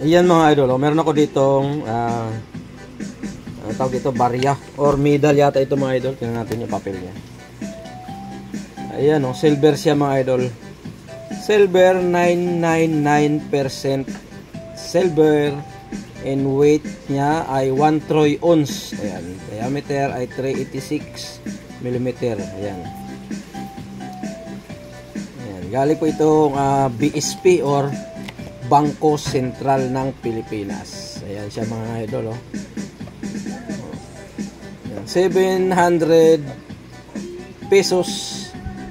Ayan mga idol, oh, meron ako ditong tawag dito, barya or medal yata ito mga idol. Tingnan natin yung papel niya. Ayan oh, silver siya mga idol. Silver, 999% silver, and weight niya ay 1 troy ounce. Ayan, diameter ay 386 mm. Ayan. Ayan, galing po itong BSP or Bangko Sentral ng Pilipinas. Ayan siya mga idol oh. Ayan, 700 pesos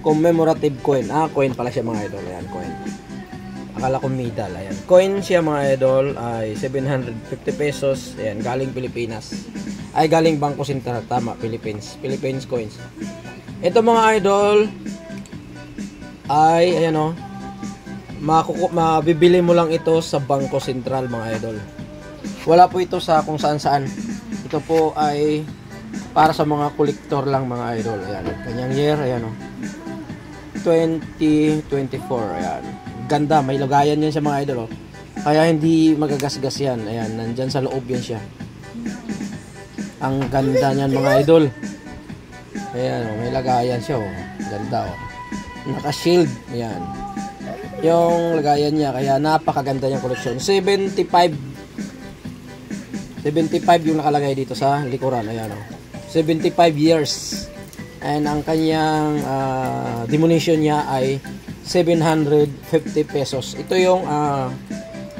commemorative coin. Coin pala siya mga idol. Ayan, coin. Akala ko medal. Ayan, coin siya mga idol ay 750 pesos. Ayan, galing Pilipinas. Ay, galing Bangko Sentral. Tama, Philippines. Philippines coins. Ito mga idol ay, ayan o, mabibili mo lang ito sa Bangko Sentral mga idol. Wala po ito sa kung saan saan. Ito po ay para sa mga kolektor lang mga idol. Ayan, kanyang year, ayan o, 2024. Ayan, ganda, may lagayan yan siya mga idol oh. Kaya hindi magagasgas yan. Ayan, nandyan sa loob yan siya. Ang ganda niyan mga idol. Ayan oh, may lagayan siya oh. Ganda oh, naka-shield. Ayan yung lagayan niya, kaya napakaganda niyang koleksyon. 75 yung nakalagay dito sa likuran. Ayan oh, 75 years. And ang kanyang denomination niya ay 750 pesos. Ito yung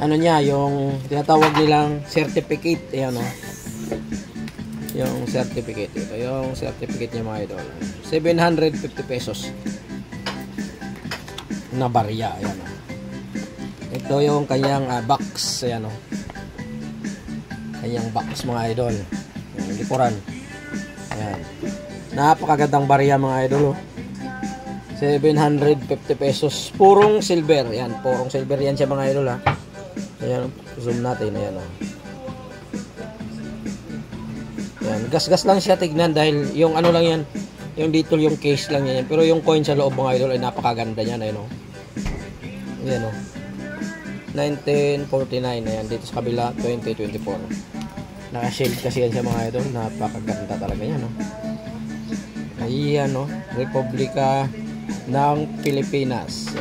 ano niya, yung tinatawag nilang certificate. Ayan oh, yung certificate. Ito yung certificate niya mga idol. 750 pesos na barya. Ayan oh. Ito yung kanyang box. Ayan oh, kanyang box mga idol. Yung likuran. Ayan, napakagandang barya mga idol oh. 750 pesos. Purong silver. Ayan, purong silver yan siya mga idol ha. Ayan, zoom natin. Ayan oh. Ayan, gas-gas lang siya tignan dahil yung ano lang yan, yung dito yung case lang yan. Pero yung coin sa loob mga idol ay napakaganda niyan. Ayan oh. Ayan oh, 1949. Ayan, dito sa kabila 2024. Naka-shield kasi yan siya mga idol. Napakaganda talaga yan oh. Ayan oh, Republika ng Pilipinas.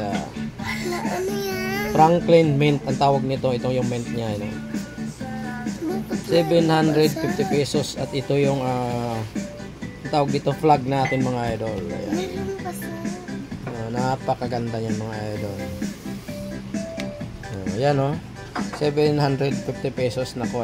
Franklin Mint ang tawag nito. Ito yung mint niya no? 750 pesos. At ito yung tawag dito flag natin mga idol. Ayan. Napakaganda yan mga idol. Ayan oh, 750 pesos na coin.